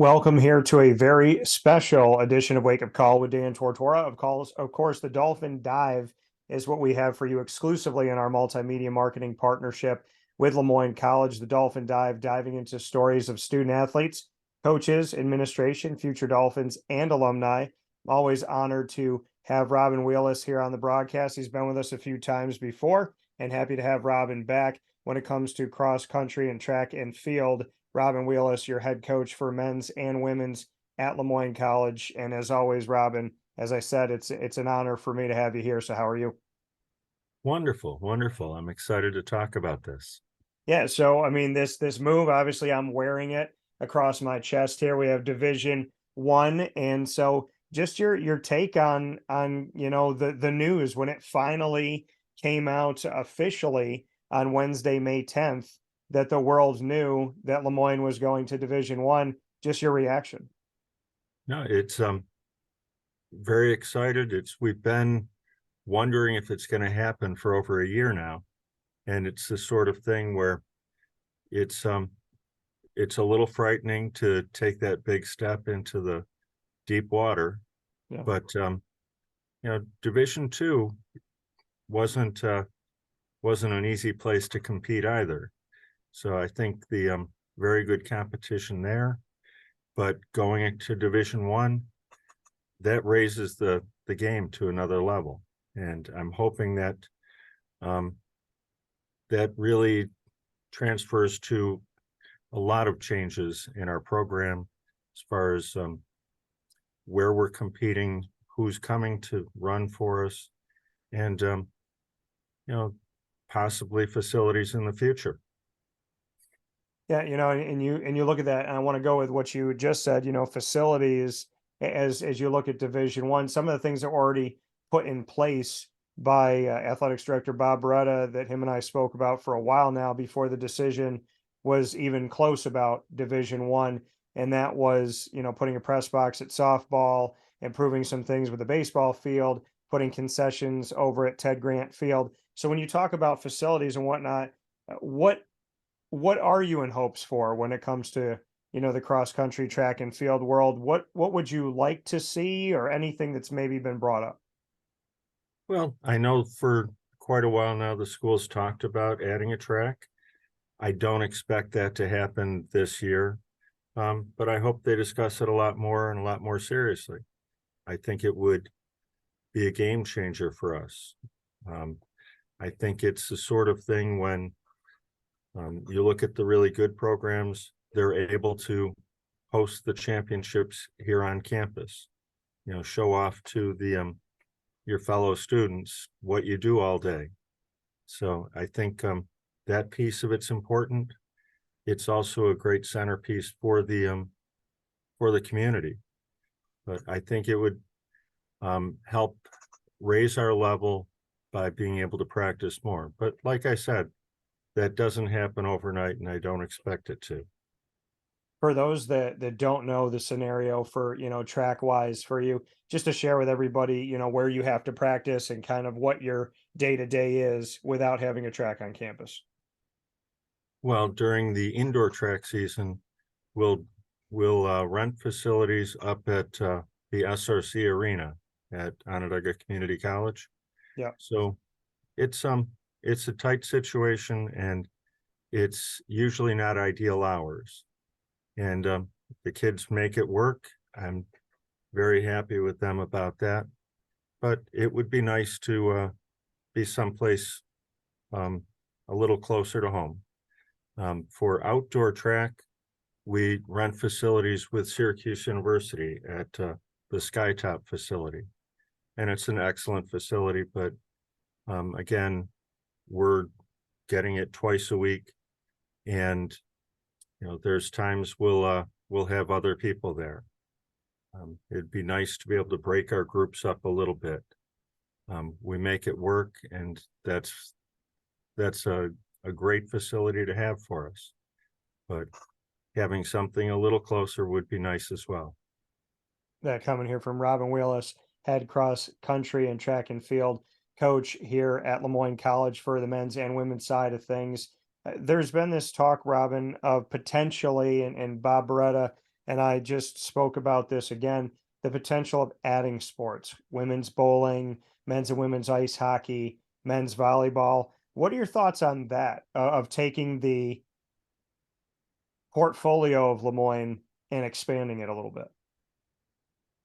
Welcome here to a very special edition of Wake Up Call with Dan Tortora. Of course, the Dolphin Dive is what we have for you exclusively in our multimedia marketing partnership with LeMoyne College. The Dolphin Dive, diving into stories of student athletes, coaches, administration, future Dolphins, and alumni. I'm always honored to have Robin Wheeless here on the broadcast. He's been with us a few times before, and happy to have Robin back when it comes to cross country and track and field. Robin Wheeless, your head coach for men's and women's at LeMoyne College. And as always, Robin, as I said, it's an honor for me to have you here. So how are you? Wonderful, wonderful. I'm excited to talk about this. Yeah, so I mean this move, obviously I'm wearing it across my chest here. We have Division 1. And so just your take on the news when it finally came out officially on Wednesday, May 10th, that the world knew that LeMoyne was going to Division 1. Just your reaction. No, it's very excited. We've been wondering if it's going to happen for over a year now. And it's the sort of thing where it's a little frightening to take that big step into the deep water. Yeah. But Division 2 wasn't an easy place to compete either. So I think the very good competition there, but going into Division 1, that raises the game to another level. And I'm hoping that that really transfers to a lot of changes in our program as far as where we're competing, who's coming to run for us, and possibly facilities in the future. Yeah, and you look at that, and I want to go with what you just said. Facilities, as you look at Division 1, some of the things that were already put in place by athletics director Bob Beretta, that him and I spoke about for a while now before the decision was even close about Division 1, and that was putting a press box at softball, improving some things with the baseball field, putting concessions over at Ted Grant Field. So when you talk about facilities and whatnot, what are you in hopes for when it comes to the cross country track and field world? What would you like to see, or anything that's maybe been brought up? Well, I know for quite a while now the school's talked about adding a track. I don't expect that to happen this year, but I hope they discuss it a lot more and a lot more seriously. I think it would be a game changer for us. I think it's the sort of thing when you look at the really good programs, they're able to host the championships here on campus, show off to your fellow students what you do all day. So I think that piece of it's important. It's also a great centerpiece for the community. But I think it would help raise our level by being able to practice more. But like I said, that doesn't happen overnight, and I don't expect it to. For those that don't know the scenario for track wise for you, just to share with everybody where you have to practice and kind of what your day-to-day is without having a track on campus. Well, during the indoor track season, we'll rent facilities up at the SRC arena at Onondaga Community College. Yeah. So it's a tight situation, and it's usually not ideal hours. And the kids make it work. I'm very happy with them about that. But it would be nice to be someplace a little closer to home. For outdoor track, we rent facilities with Syracuse University at the Skytop facility. And it's an excellent facility, but again, we're getting it twice a week. And there's times we'll have other people there. It'd be nice to be able to break our groups up a little bit. We make it work, and that's a great facility to have for us. But having something a little closer would be nice as well. That coming here from Robin Wheeless, head cross country and track and field coach here at LeMoyne College for the men's and women's side of things. There's been this talk, Robin, of potentially, and Bob Beretta and I just spoke about this again, the potential of adding sports, women's bowling, men's and women's ice hockey, men's volleyball. What are your thoughts on that, of taking the portfolio of LeMoyne and expanding it a little bit?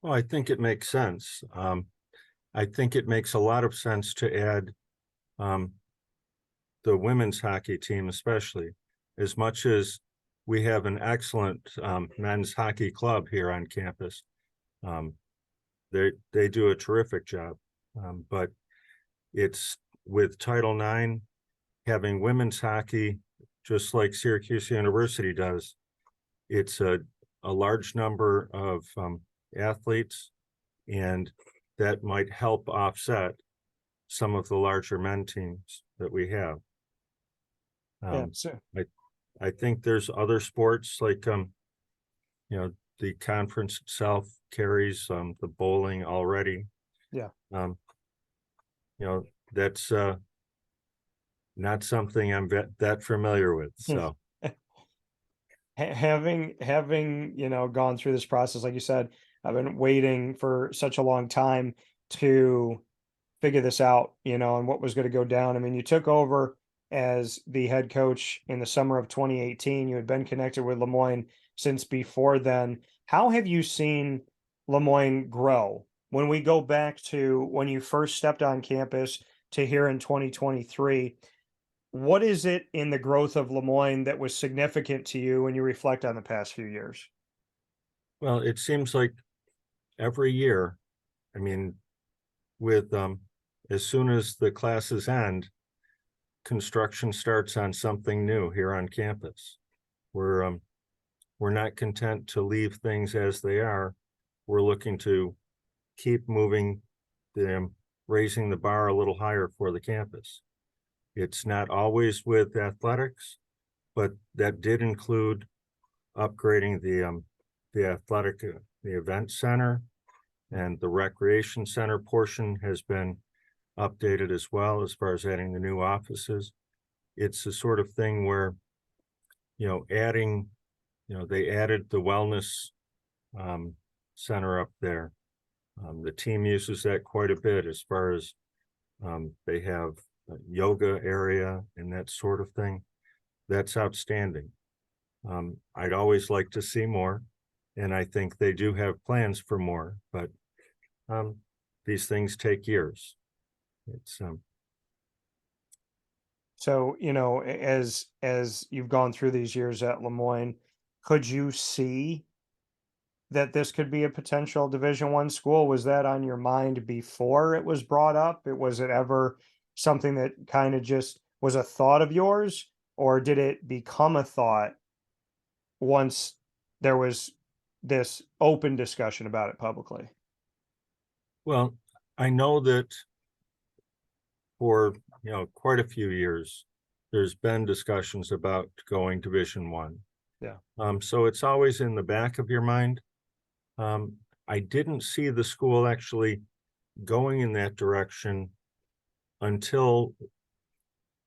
Well, I think it makes sense. I think it makes a lot of sense to add um, the women's hockey team, especially as much as we have an excellent men's hockey club here on campus. Um, they do a terrific job, but it's with Title IX having women's hockey, just like Syracuse University does. It's a large number of athletes, and that might help offset some of the larger men teams that we have. Yeah, Um, so I I think there's other sports like you know, the conference itself carries the bowling already. yeah. Um, you know, that's not something I'm that familiar with. So Having gone through this process, like you said, I've been waiting for such a long time to figure this out, and what was going to go down. I mean, you took over as the head coach in the summer of 2018. You had been connected with LeMoyne since before then. How have you seen LeMoyne grow? When we go back to when you first stepped on campus to here in 2023, what is it in the growth of LeMoyne that was significant to you when you reflect on the past few years? well, it seems like every year, I mean, with as soon as the classes end, construction starts on something new here on campus. We're not content to leave things as they are. We're looking to keep moving them, raising the bar a little higher for the campus. It's not always with athletics, but that did include upgrading the athletic, the event center, and the recreation center portion has been updated as well as far as adding the new offices. It's the sort of thing where, adding, they added the wellness center up there. The team uses that quite a bit as far as they have a yoga area and that sort of thing. That's outstanding. I'd always like to see more, and I think they do have plans for more, but these things take years. It's So, as you've gone through these years at LeMoyne, could you see that this could be a potential Division I school? Was that on your mind before it was brought up? Was it ever something that kind of just was a thought of yours, or did it become a thought once there was this open discussion about it publicly? well, I know that for quite a few years, there's been discussions about going Division I. Yeah. So it's always in the back of your mind. Um, I didn't see the school actually going in that direction until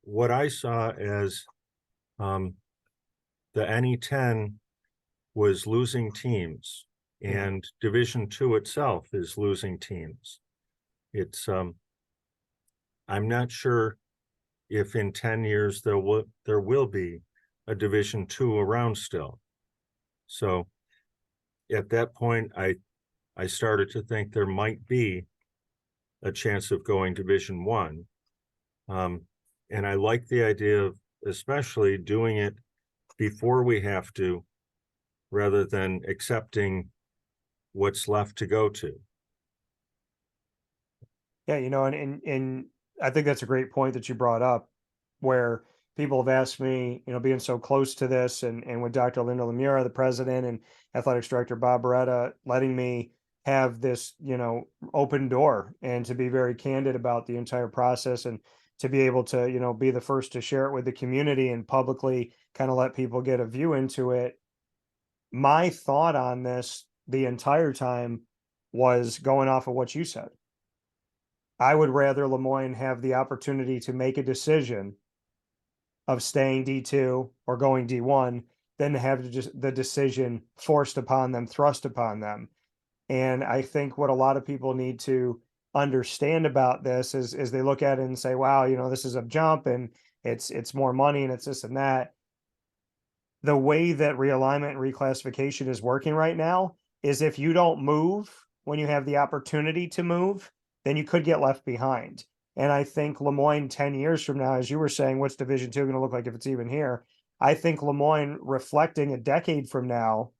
what I saw as um, the NE10 was losing teams, Mhm. and Division II itself is losing teams. It's I'm not sure if in 10 years there will be a Division II around still. So at that point, I started to think there might be a chance of going Division I. And I like the idea of especially doing it before we have to, rather than accepting what's left to go to. Yeah, and I think that's a great point that you brought up, where people have asked me, being so close to this, and with Dr. Linda Lemura, the president, and athletics director Bob Beretta, letting me have this, open door and to be very candid about the entire process, and to be able to, be the first to share it with the community and publicly kind of let people get a view into it. My thought on this the entire time was going off of what you said. I would rather LeMoyne have the opportunity to make a decision of staying D2 or going D1 than to have just the decision forced upon them, thrust upon them. And I think what a lot of people need to understand about this is they look at it and say, wow, this is a jump and it's more money and it's this and that. The way that realignment and reclassification is working right now is if you don't move when you have the opportunity to move, then you could get left behind. And I think LeMoyne 10 years from now, as you were saying, what's Division two going to look like if it's even here? I think LeMoyne reflecting a decade from now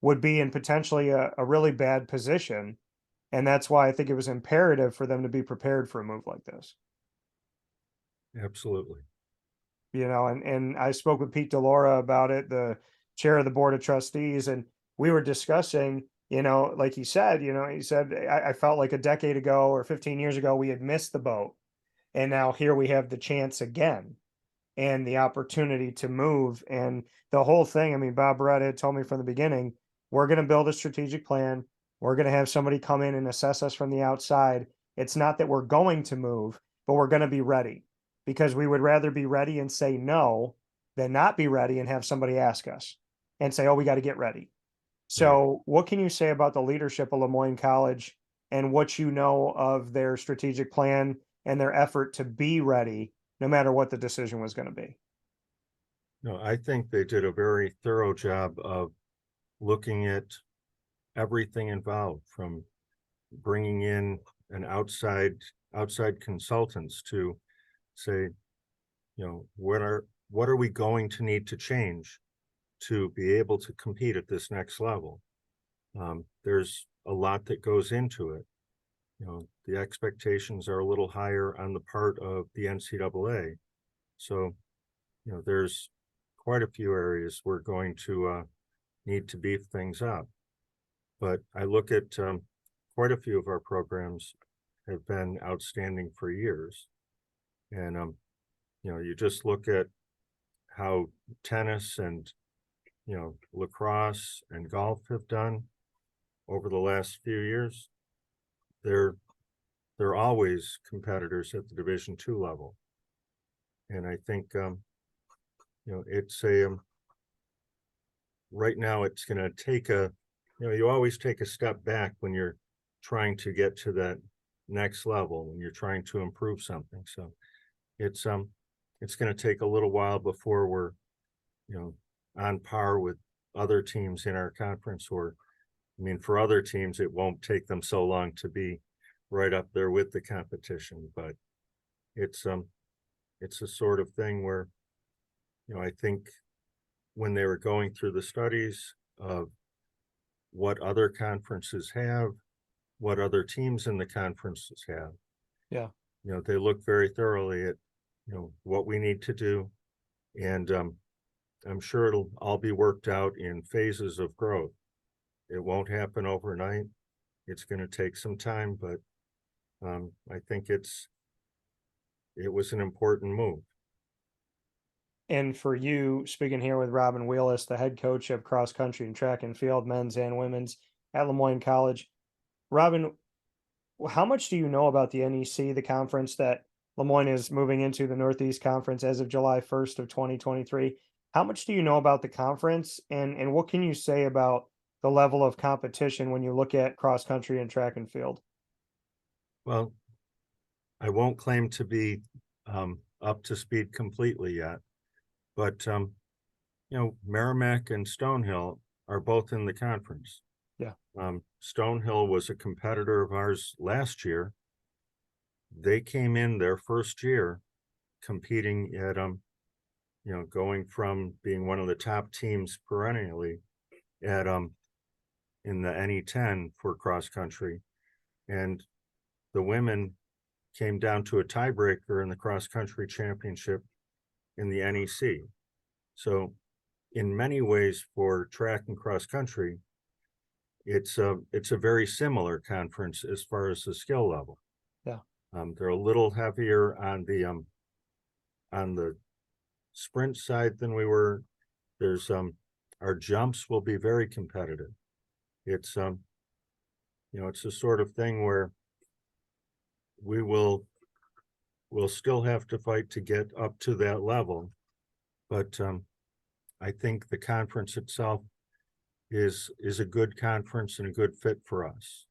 would be in potentially a really bad position. And that's why I think it was imperative for them to be prepared for a move like this. Absolutely. And I spoke with Pete Delora about it, the chair of the board of trustees, and we were discussing, like he said, I felt like a decade ago or 15 years ago, we had missed the boat. And now here we have the chance again and the opportunity to move. And the whole thing, I mean, Bob Beretta had told me from the beginning, we're going to build a strategic plan. We're going to have somebody come in and assess us from the outside. It's not that we're going to move, but we're going to be ready because we would rather be ready and say no than not be ready and have somebody ask us and say, oh, we got to get ready. Right. So, what can you say about the leadership of LeMoyne College and what you know of their strategic plan and their effort to be ready, no matter what the decision was going to be? No, I think they did a very thorough job of looking at everything involved, from bringing in an outside consultants to say, what are we going to need to change to be able to compete at this next level? There's a lot that goes into it. The expectations are a little higher on the part of the NCAA. So, there's quite a few areas we're going to need to beef things up. But I look at quite a few of our programs have been outstanding for years. And, you just look at how tennis and, lacrosse and golf have done over the last few years. They're always competitors at the Division two level. And I think, it's right now it's going to take you always take a step back when you're trying to get to that next level, when you're trying to improve something. So it's going to take a little while before we're, on par with other teams in our conference, or, for other teams, it won't take them so long to be right up there with the competition. But it's a sort of thing where, I think when they were going through the studies of what other conferences have, what other teams in the conferences have, Yeah. they look very thoroughly at, what we need to do. And I'm sure it'll all be worked out in phases of growth. It won't happen overnight. It's going to take some time, but I think it was an important move. And for you, speaking here with Robin Wheeless, the head coach of cross country and track and field, men's and women's at LeMoyne College. Robin, how much do you know about the NEC, the conference that LeMoyne is moving into, the Northeast Conference, as of July 1st of 2023? How much do you know about the conference, and what can you say about the level of competition when you look at cross country and track and field? Well, I won't claim to be up to speed completely yet, but Merrimack and Stonehill are both in the conference. Yeah. Stonehill was a competitor of ours last year. They came in their first year competing at going from being one of the top teams perennially at in the NE10 for cross country, and the women came down to a tiebreaker in the cross country championship in the NEC. So in many ways, for track and cross country, it's a very similar conference as far as the skill level. Yeah. They're a little heavier on the sprint side than we were. There's our jumps will be very competitive. It's it's a sort of thing where we'll still have to fight to get up to that level, but I think the conference itself is a good conference and a good fit for us.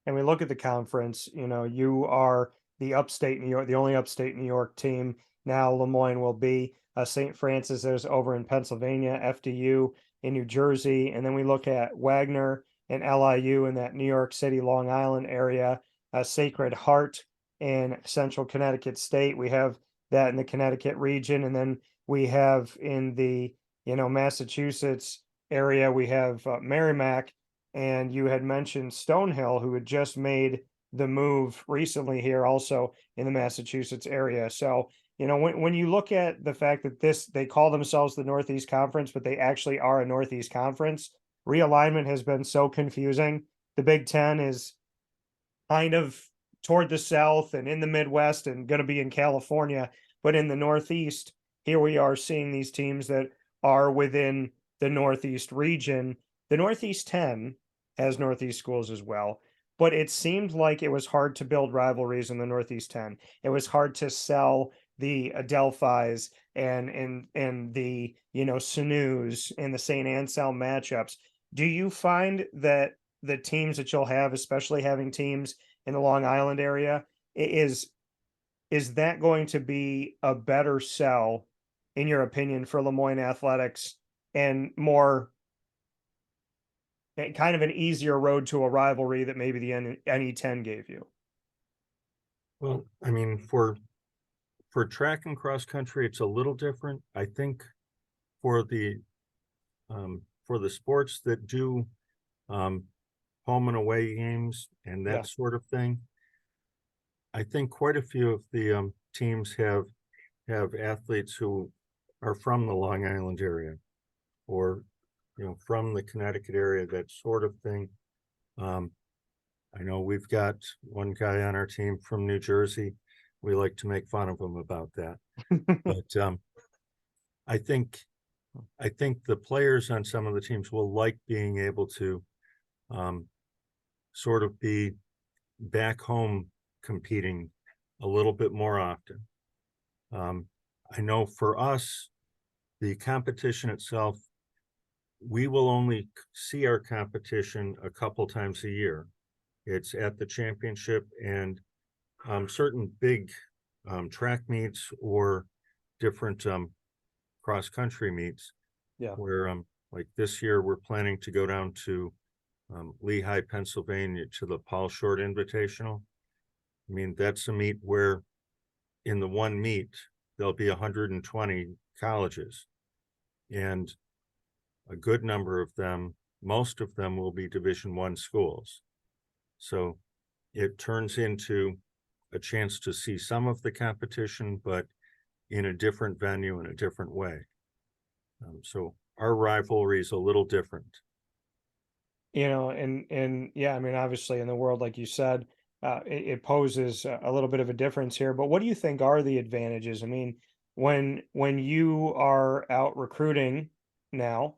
And we look at the conference, you know, you are the upstate New York, the only upstate New York team. Now LeMoyne will be St. Francis is over in Pennsylvania, FDU in New Jersey. And then we look at Wagner and LIU in that New York City, Long Island area, Sacred Heart in Central Connecticut State. We have that in the Connecticut region. And then we have in the, you know, Massachusetts area, we have Merrimack, and you had mentioned Stonehill, who had just made the move recently here, also in the Massachusetts area. So, you know, when you look at the fact that they call themselves the Northeast Conference, but they actually are a Northeast Conference, realignment has been so confusing. The Big Ten is kind of toward the South and in the Midwest and going to be in California, but in the Northeast, here we are seeing these teams that are within the Northeast region. The Northeast 10 has Northeast schools as well, but it seemed like it was hard to build rivalries in the Northeast 10. It was hard to sell the Adelphis and the, you know, Sinews and the St. Anselm matchups. Do you find that the teams that you'll have, especially having teams in the Long Island area, is that going to be a better sell, in your opinion, for LeMoyne Athletics, and more kind of an easier road to a rivalry that maybe the NE10 gave you? Well, I mean, for track and cross country, it's a little different. I think for the sports that do home and away games and Yeah. that sort of thing, I think quite a few of the teams have athletes who are from the Long Island area, or you know, from the Connecticut area, that sort of thing. I know we've got one guy on our team from New Jersey. We like to make fun of him about that. But I think the players on some of the teams will like being able to sort of be back home competing a little bit more often. I know for us, the competition itself, we will only see our competition a couple times a year. It's at the championship and certain big track meets or different cross-country meets. Yeah. Where like this year, we're planning to go down to Lehigh, Pennsylvania, to the Paul Short Invitational. I mean, that's a meet where in the one meet, there'll be 120 colleges, and a good number of them, most of them, will be Division I schools. So it turns into a chance to see some of the competition, but in a different venue, in a different way. So our rivalry is a little different. You know, and yeah, I mean, obviously in the world, like you said, it poses a little bit of a difference here. But what do you think are the advantages? I mean, when you are out recruiting now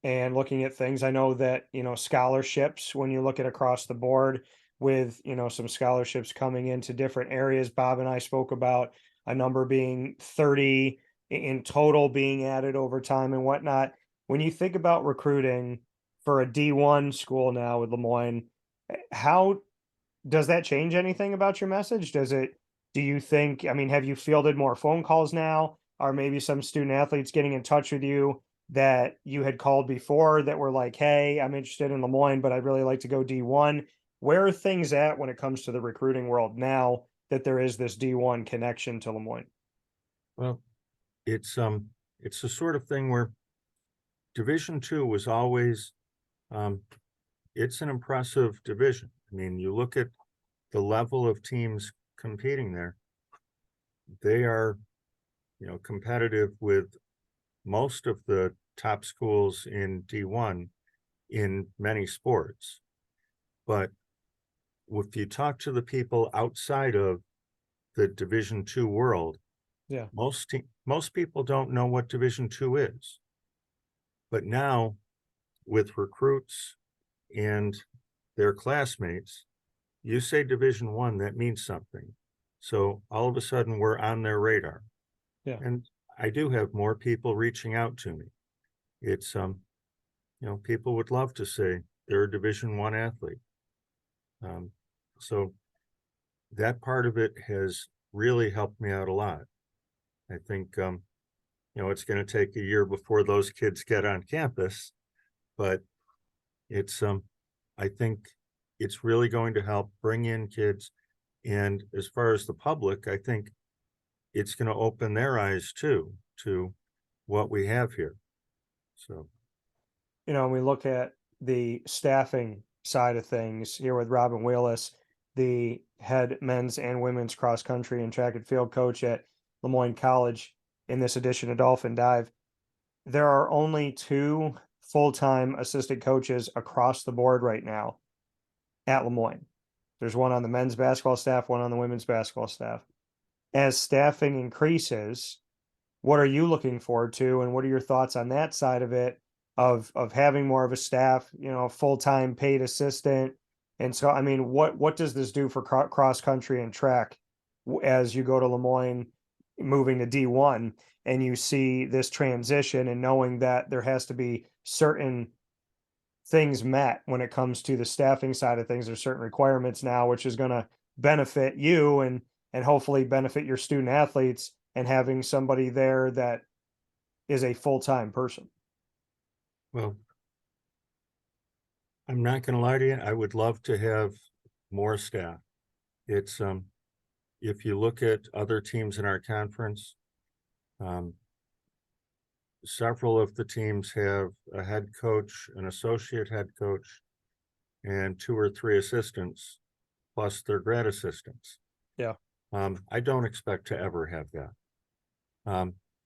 and looking at things, I know that, you know, scholarships, when you look at across the board with, you know, some scholarships coming into different areas, Bob and I spoke about a number being 30 in total being added over time and whatnot. When you think about recruiting for a D1 school now with LeMoyne, how does that change anything about your message? Do you think, I mean, have you fielded more phone calls now? Or maybe some student athletes getting in touch with you that you had called before that were like, hey, I'm interested in LeMoyne, but I'd really like to go D1. Where are things at when it comes to the recruiting world now that there is this D1 connection to LeMoyne? Well, it's the sort of thing where Division II was always it's an impressive division. I mean, you look at the level of teams competing there, they are, you know, competitive with most of the top schools in D1 in many sports. But if you talk to the people outside of the Division II world, Yeah. most people don't know what Division II is. But now, with recruits and their classmates, you say Division I, that means something. So all of a sudden, we're on their radar. Yeah. And I do have more people reaching out to me. It's, people would love to say they're a Division I athlete. So that part of it has really helped me out a lot. I think, it's going to take a year before those kids get on campus, but it's, I think it's really going to help bring in kids. And as far as the public, I think it's going to open their eyes too, to what we have here. So, We look at the staffing side of things here with Robin Wheeless, the head men's and women's cross country and track and field coach at LeMoyne College in this edition of Dolphin Dive. There are only two full-time assistant coaches across the board right now at LeMoyne. There's one on the men's basketball staff, one on the women's basketball staff. As staffing increases, what are you looking forward to, and what are your thoughts on that side of it, of having more of a staff, full-time paid assistant? And so, I mean, what does this do for cross country and track as you go to LeMoyne, moving to D1, and you see this transition, and knowing that there has to be certain things met when it comes to the staffing side of things? There's certain requirements now, which is going to benefit you and hopefully benefit your student athletes, and having somebody there that is a full-time person. well, I'm not going to lie to you. I would love to have more staff. It's, if you look at other teams in our conference, several of the teams have a head coach, an associate head coach, and 2 or 3 assistants, plus their grad assistants. Yeah. I don't expect to ever have that.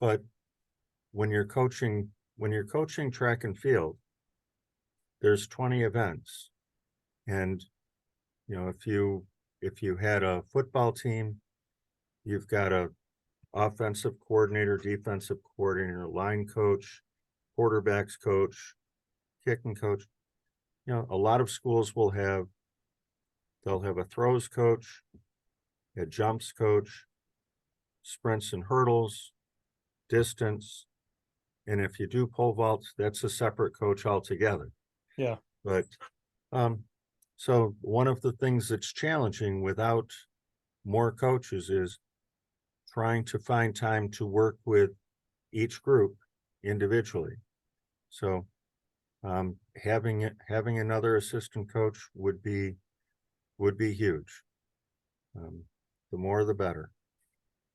But when you're coaching track and field, there's 20 events. And, if you had a football team, you've got a offensive coordinator, defensive coordinator, line coach, quarterbacks coach, kicking coach. A lot of schools they'll have a throws coach, a jumps coach, sprints and hurdles, distance. And if you do pole vaults, that's a separate coach altogether. Yeah. But, so one of the things that's challenging without more coaches is trying to find time to work with each group individually. So, having another assistant coach would be huge. The more, the better.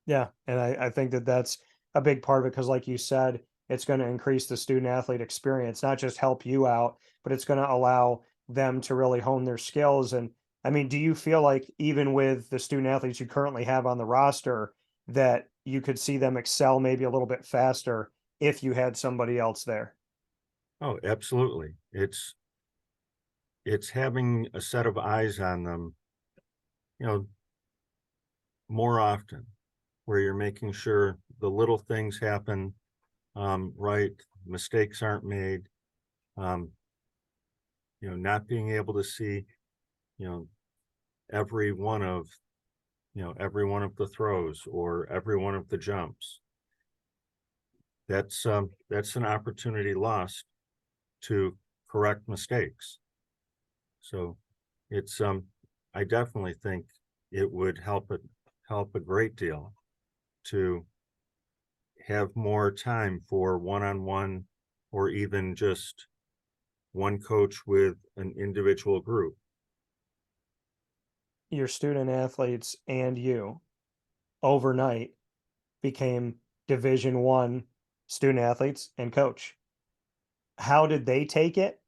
Yeah. And I think that that's a big part of it, because like you said, it's going to increase the student athlete experience, not just help you out, but it's going to allow them to really hone their skills. And I mean, do you feel like even with the student athletes you currently have on the roster, that you could see them excel maybe a little bit faster if you had somebody else there? Oh, absolutely. It's having a set of eyes on them, more often, where you're making sure the little things happen right, mistakes aren't made. Not being able to see, every one of the throws or every one of the jumps. That's an opportunity lost to correct mistakes. So it's, I definitely think it would help a great deal to have more time for one-on-one, or even just one coach with an individual group. Your student athletes and you overnight became Division I student athletes and coach. How did they take it,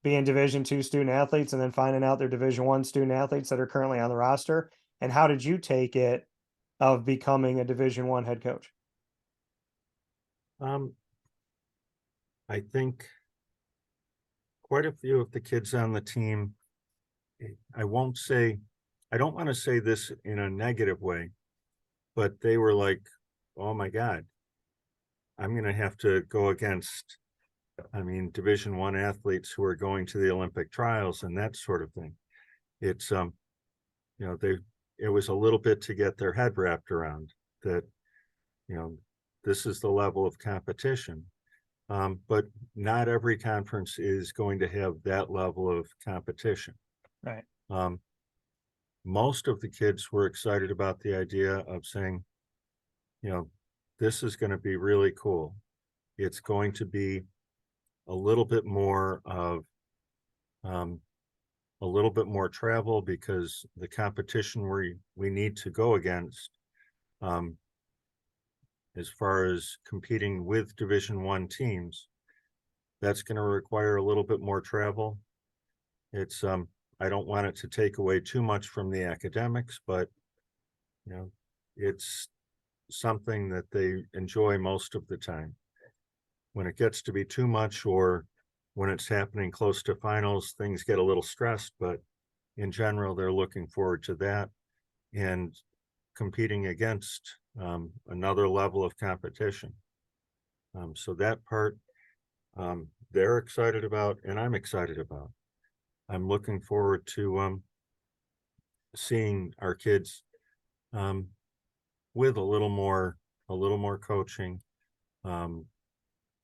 being Division II student athletes and then finding out they're Division I student athletes that are currently on the roster? And how did you take it of becoming a Division I head coach? I think quite a few of the kids on the team, I don't want to say this in a negative way, but they were like, oh my God, I'm going to have to go against, Division I athletes who are going to the Olympic trials and that sort of thing. It's, it was a little bit to get their head wrapped around that, this is the level of competition. But not every conference is going to have that level of competition. Right. Most of the kids were excited about the idea of saying, this is going to be really cool. It's going to be a little bit more of a little bit more travel, because the competition we need to go against, as far as competing with Division I teams, that's going to require a little bit more travel. It's I don't want it to take away too much from the academics, but it's something that they enjoy most of the time. When it gets to be too much, or when it's happening close to finals, things get a little stressed, but in general, they're looking forward to that and competing against another level of competition. So that part, they're excited about, and I'm excited about. I'm looking forward to seeing our kids with a little more coaching.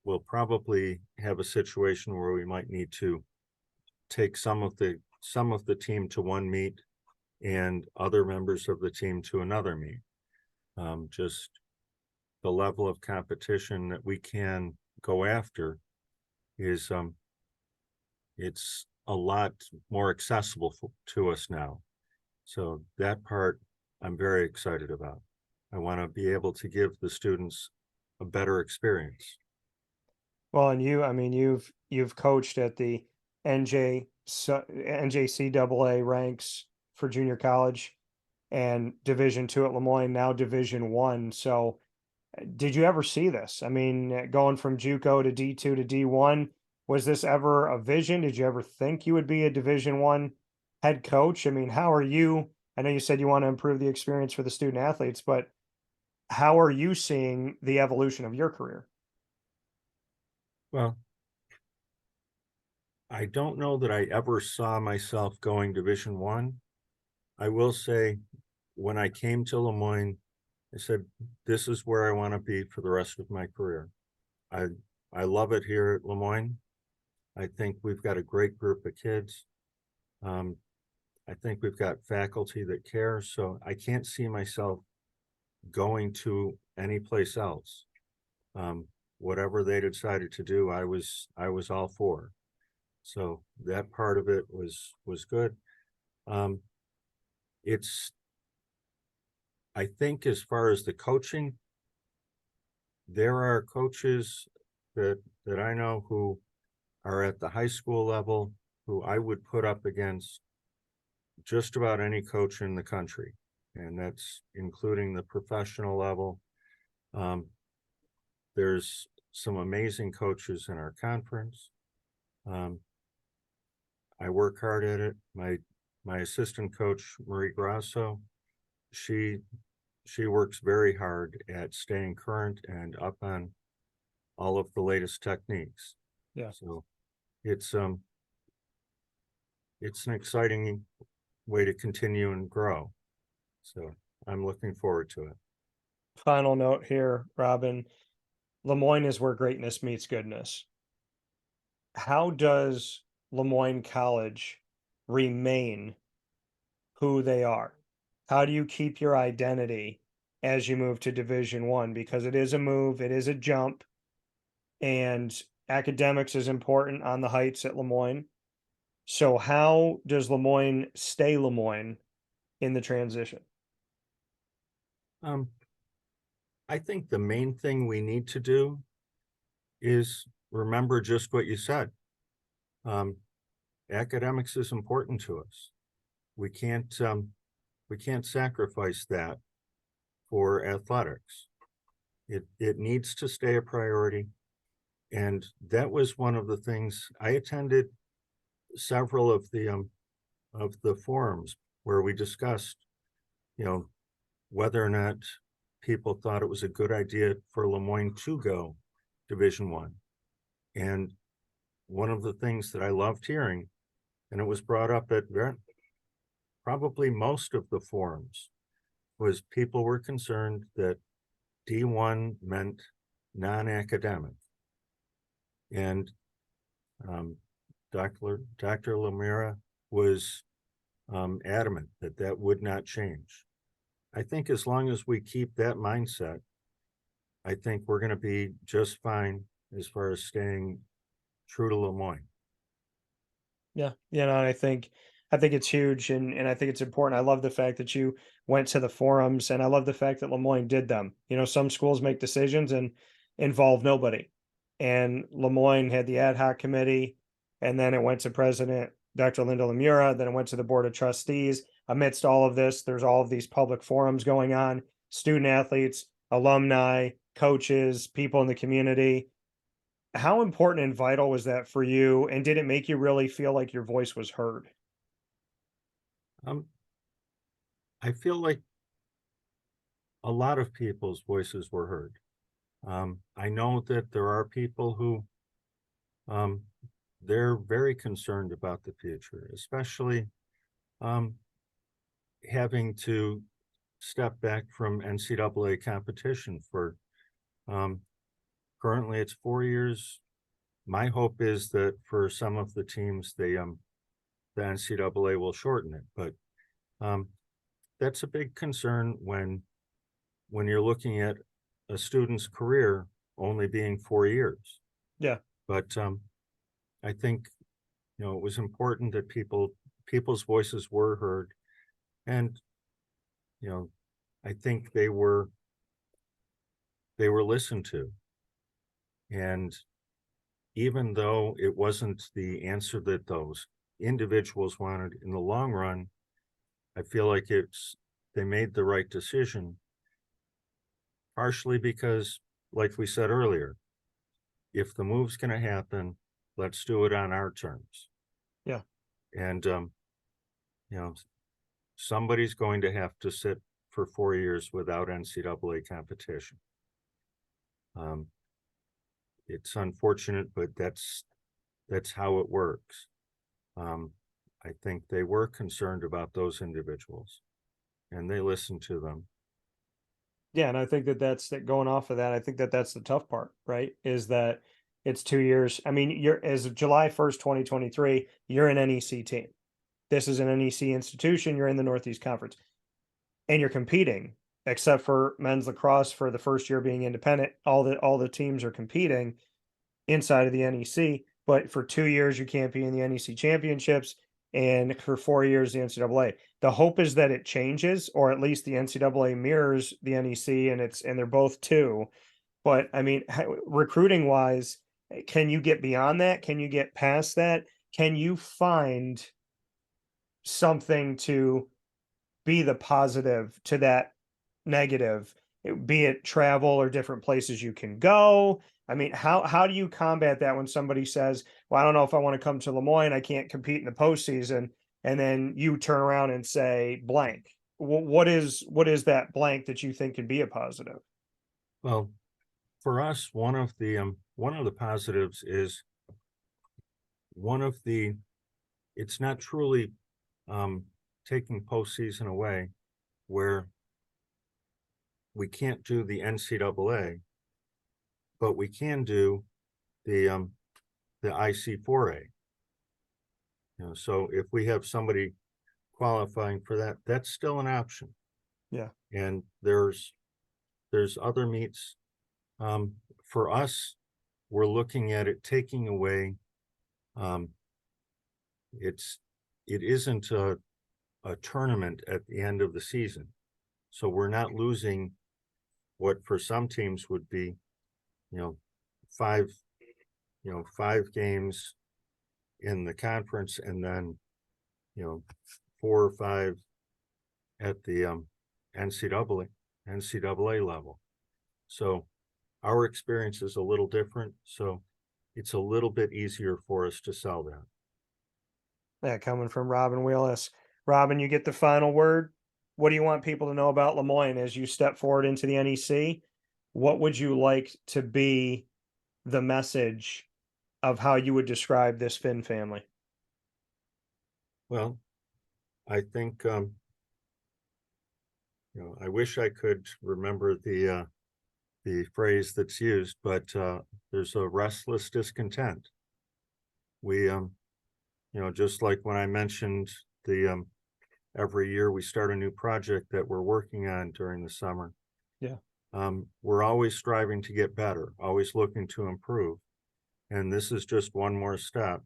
We'll probably have a situation where we might need to take some of the team to one meet and other members of the team to another meet. Just the level of competition that we can go after is it's a lot more accessible to us now. So that part I'm very excited about. I want to be able to give the students a better experience. Well, and you've coached at the NJCAA ranks for junior college and Division II at LeMoyne, now Division I. So did you ever see this? I mean, going from JUCO to D2 to D1, was this ever a vision? Did you ever think you would be a Division I head coach? I mean, how are you? I know you said you want to improve the experience for the student athletes, but how are you seeing the evolution of your career? Well, I don't know that I ever saw myself going Division I. I will say, when I came to LeMoyne, I said, this is where I want to be for the rest of my career. I love it here at LeMoyne. I think we've got a great group of kids. I think we've got faculty that care, so I can't see myself going to any place else. Whatever they decided to do, I was all for. So that part of it was good. I think as far as the coaching, there are coaches that I know who are at the high school level who I would put up against just about any coach in the country, and that's including the professional level. There's some amazing coaches in our conference. I work hard at it. My assistant coach, Marie Grasso, she works very hard at staying current and up on all of the latest techniques. Yeah. So it's an exciting way to continue and grow. So I'm looking forward to it. Final note here, Robin. LeMoyne is where greatness meets goodness. How does LeMoyne College remain who they are? How do you keep your identity as you move to Division I? Because it is a move, it is a jump, and academics is important on the heights at LeMoyne. So how does LeMoyne stay LeMoyne in the transition? I think the main thing we need to do is remember just what you said. Academics is important to us. We can't sacrifice that for athletics. It needs to stay a priority. And that was one of the things. I attended several of the forums where we discussed, whether or not people thought it was a good idea for LeMoyne to go Division I. And one of the things that I loved hearing, and it was brought up at probably most of the forums, was people were concerned that D1 meant non-academic. And Dr. Lemira was adamant that that would not change. I think as long as we keep that mindset, I think we're going to be just fine as far as staying true to LeMoyne. Yeah, I think it's huge, and I think it's important. I love the fact that you went to the forums, and I love the fact that LeMoyne did them. Some schools make decisions and involve nobody, and LeMoyne had the ad hoc committee, and then it went to President Dr. Linda Lemura, then it went to the board of trustees. Amidst all of this, there's all of these public forums going on, student athletes, alumni, coaches, people in the community. How important and vital was that for you, and did it make you really feel like your voice was heard? Um, I feel like a lot of people's voices were heard. I know that there are people who um, they're very concerned about the future, especially um, having to step back from NCAA competition for currently it's 4 years. My hope is that for some of the teams, the NCAA will shorten it, but that's a big concern when you're looking at a student's career only being 4 years. Yeah. But I think it was important that people's voices were heard, and I think they were listened to. And even though it wasn't the answer that those individuals wanted in the long run, I feel like they made the right decision, partially because, like we said earlier, if the move's going to happen, let's do it on our terms. Yeah. And somebody's going to have to sit for 4 years without NCAA competition. It's unfortunate, but that's how it works. I think they were concerned about those individuals, and they listened to them. Yeah, and I think that that's that going off of that, I think that that's the tough part, right? Is that it's 2 years. I mean, you're as of July 1st, 2023, you're an NEC team. This is an NEC institution, you're in the Northeast Conference, and you're competing, except for men's lacrosse for the first year being independent. All the teams are competing inside of the NEC, but for 2 years you can't be in the NEC championships, and for 4 years the NCAA. The hope is that it changes, or at least the NCAA mirrors the NEC, and they're both two. But I mean, recruiting wise, can you get beyond that? Can you get past that? Can you find something to be the positive to that negative, be it travel or different places you can go? I mean, how do you combat that when somebody says, "Well, I don't know if I want to come to LeMoyne. I can't compete in the postseason," and then you turn around and say blank. What is that blank that you think could be a positive? Well, for us, one of the positives is one of the it's not truly taking postseason away, where we can't do the NCAA, but we can do the IC4A. So if we have somebody qualifying for that, that's still an option. Yeah, And there's other meets. For us, we're looking at it taking away. It isn't a tournament at the end of the season, so we're not losing what for some teams would be, you know, five, 5 games in the conference, and then, 4 or 5 at the NCAA level. So our experience is a little different. So it's a little bit easier for us to sell that. yeah, coming from Robin Wheeless. Robin, you get the final word. What do you want people to know about LeMoyne as you step forward into the NEC? What would you like to be the message of how you would describe this Finn family? Well, I think I wish I could remember the phrase that's used, but there's a restless discontent. We, just like when I mentioned the every year we start a new project that we're working on during the summer. Yeah. We're always striving to get better, always looking to improve. And this is just one more step.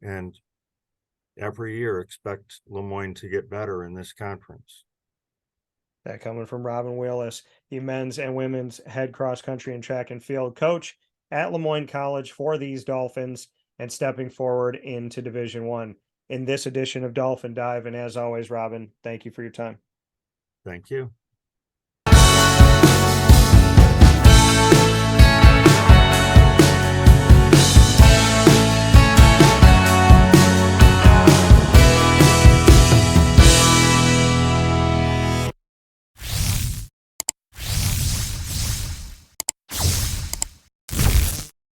And every year expect LeMoyne to get better in this conference. That coming from Robin Wheeless, the men's and women's head cross country and track and field coach at LeMoyne College for these Dolphins and stepping forward into Division One in this edition of Dolphin Dive. And as always, Robin, thank you for your time. Thank you.